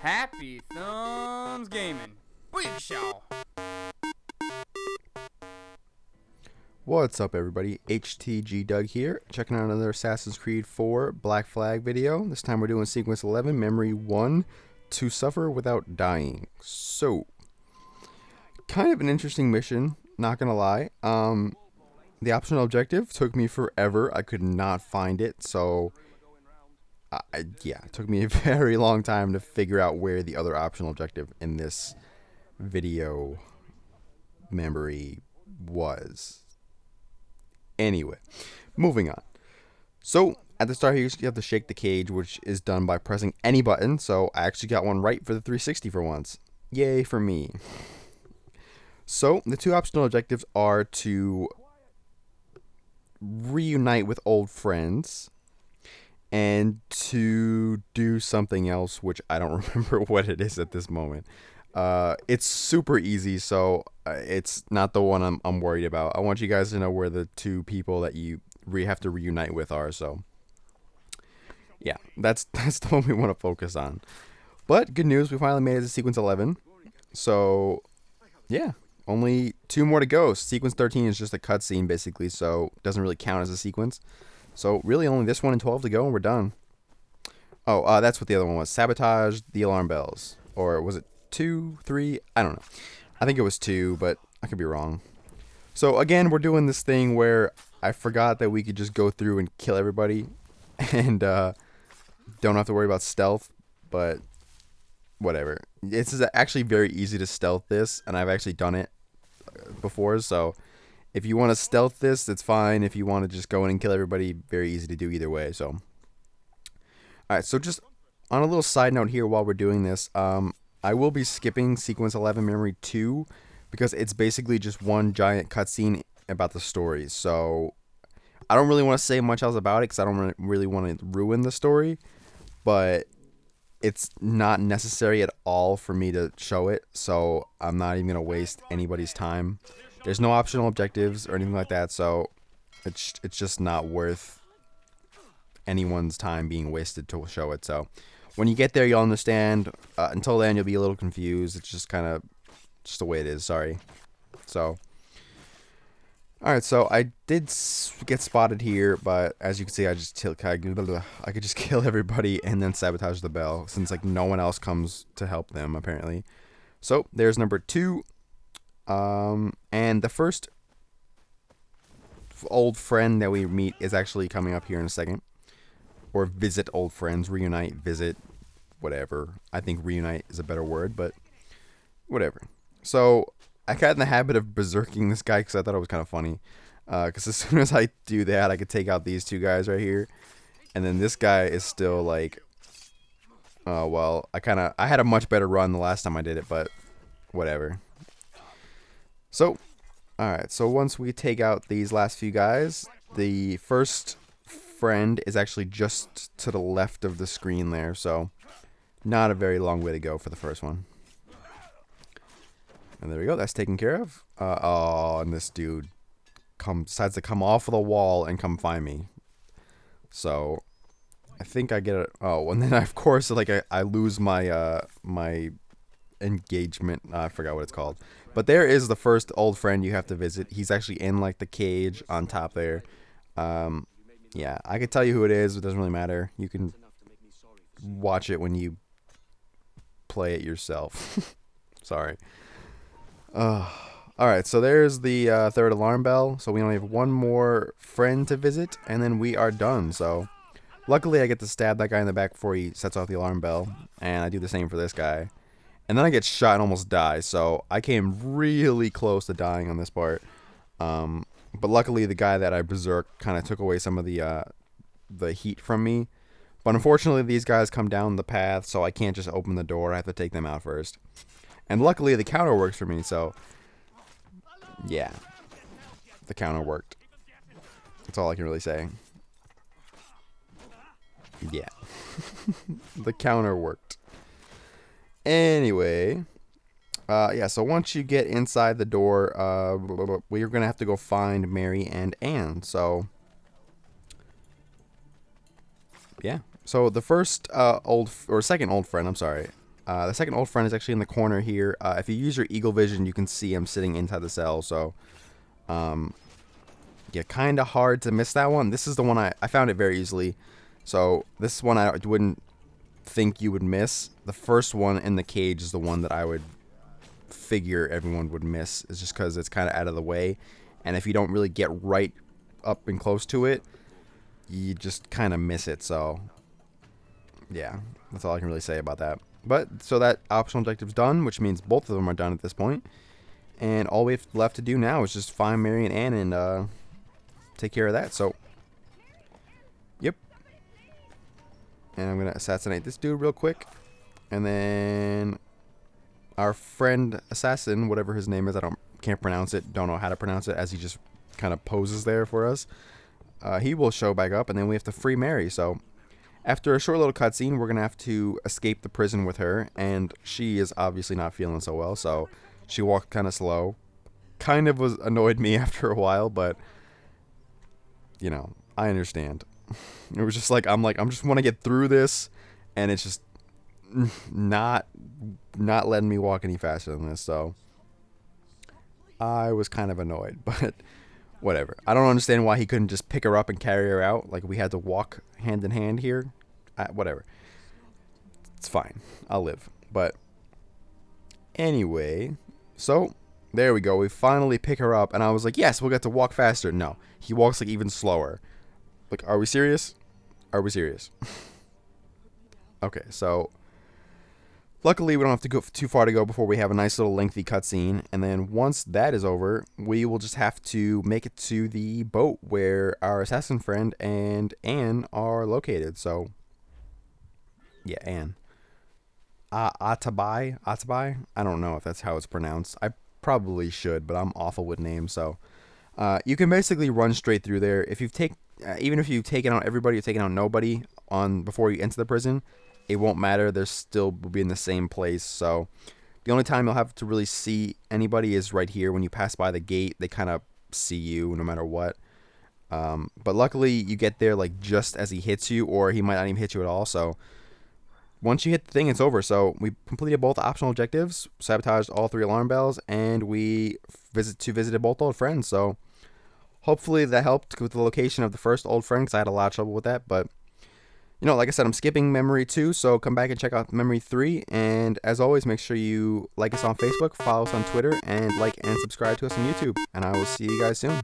Happy Thumbs Gaming. Big show. What's up, everybody? HTG Doug here, checking out another Assassin's Creed 4 Black Flag video. This time we're doing Sequence 11, Memory 1, To Suffer Without Dying. So, kind of an interesting mission, not gonna lie. The optional objective took me forever. I could not find it, so yeah, it took me a very long time to figure out where the other optional objective in this video memory was. Anyway, moving on. So, at the start here, you have to shake the cage, which is done by pressing any button. So, I actually got one right for the 360 for once. Yay for me. So, the two optional objectives are to reunite with old friends and to do something else, which I don't remember what it is at this moment. It's super easy, so it's not the one I'm worried about. I want you guys to know where the two people that you have to reunite with are. So yeah, that's the one we want to focus on. But good news, we finally made it to sequence 11. So yeah, only two more to go. Sequence 13 is just a cutscene basically, so it doesn't really count as a sequence. So really only this one and 12 to go and we're done. Oh, that's what the other one was. Sabotage the alarm bells. Or was it 2, 3? I don't know. I think it was 2, but I could be wrong. So again, we're doing this thing where I forgot that we could just go through and kill everybody and don't have to worry about stealth, but whatever. It's actually very easy to stealth this, and I've actually done it before, so if you want to stealth this, it's fine. If you want to just go in and kill everybody, very easy to do either way. So, alright, so just on a little side note here while we're doing this, I will be skipping Sequence 11 Memory 2 because it's basically just one giant cutscene about the story. So, I don't really want to say much else about it because I don't really want to ruin the story, but it's not necessary at all for me to show it, so I'm not even going to waste anybody's time. There's no optional objectives or anything like that, so it's just not worth anyone's time being wasted to show it. So when you get there, you'll understand. Until then, you'll be a little confused. It's just kind of just the way it is. Sorry. So, all right. So I did get spotted here, but as you can see, I could just kill everybody and then sabotage the bell since like no one else comes to help them apparently. So there's number 2. And the first old friend that we meet is actually coming up here in a second. Or visit old friends, reunite, visit, whatever. I think reunite is a better word, but whatever. So, I got in the habit of berserking this guy because I thought it was kind of funny. Because as soon as I do that, I could take out these two guys right here. And then this guy is still like, well, I had a much better run the last time I did it, but whatever. So, alright, so once we take out these last few guys, the first friend is actually just to the left of the screen there, so not a very long way to go for the first one. And there we go, that's taken care of. Oh, and this dude decides to come off of the wall and come find me. So, I think I get it. Oh, and then of course, like I lose my my engagement. I forgot what it's called. But there is the first old friend you have to visit. He's actually in like the cage on top there. Yeah, I could tell you who it is. It doesn't really matter. You can watch it when you play it yourself. Sorry. Alright, so there's the third alarm bell. So we only have one more friend to visit, and then we are done. So luckily I get to stab that guy in the back before he sets off the alarm bell. And I do the same for this guy. And then I get shot and almost die, so I came really close to dying on this part. But luckily, the guy that I berserked kind of took away some of the heat from me. But unfortunately, these guys come down the path, so I can't just open the door. I have to take them out first. And luckily, the counter works for me, so yeah, the counter worked. That's all I can really say. Yeah, the counter worked. Anyway, yeah, so once you get inside the door, we're going to have to go find Mary and Anne. So, yeah. So the first second old friend, I'm sorry. The second old friend is actually in the corner here. If you use your eagle vision, you can see him sitting inside the cell. So, yeah, kind of hard to miss that one. This is the one I found it very easily. So this one I wouldn't think you would miss. The first one in the cage is the one that I would figure everyone would miss. It's just because it's kind of out of the way. And if you don't really get right up and close to it, you just kind of miss it. So, yeah, that's all I can really say about that. But, so that optional objective's done, which means both of them are done at this point. And all we have left to do now is just find Mary and Ann and take care of that. So, yep. And I'm going to assassinate this dude real quick. And then our friend assassin, whatever his name is, can't pronounce it, don't know how to pronounce it, as he just kind of poses there for us. He will show back up, and then we have to free Mary. So after a short little cutscene, we're going to have to escape the prison with her, and she is obviously not feeling so well, so she walked kind of slow. Kind of annoyed me after a while, but, you know, I understand. It was just like, I'm just want to get through this, and it's just not letting me walk any faster than this, so I was kind of annoyed, but whatever. I don't understand why he couldn't just pick her up and carry her out. Like, we had to walk hand in hand here. Whatever. It's fine. I'll live. But anyway, so there we go. We finally pick her up, and I was like, yes, we'll get to walk faster. No, he walks like even slower. Like, are we serious? Are we serious? Okay, so luckily, we don't have to go too far to go before we have a nice little lengthy cutscene. And then once that is over, we will just have to make it to the boat where our assassin friend and Anne are located. So, yeah, Anne. Atabai? I don't know if that's how it's pronounced. I probably should, but I'm awful with names. So, you can basically run straight through there. If you've even if you've taken out everybody, you've taken out nobody before you enter the prison, it won't matter. They're still will be in the same place. So the only time you'll have to really see anybody is right here. When you pass by the gate, they kind of see you no matter what. But luckily, you get there like just as he hits you, or he might not even hit you at all. So once you hit the thing, it's over. So we completed both optional objectives, sabotaged all 3 alarm bells, and we visited both old friends. So hopefully that helped with the location of the first old friend, because I had a lot of trouble with that. But you know, like I said, I'm skipping Memory 2, so come back and check out Memory 3. And as always, make sure you like us on Facebook, follow us on Twitter, and like and subscribe to us on YouTube. And I will see you guys soon.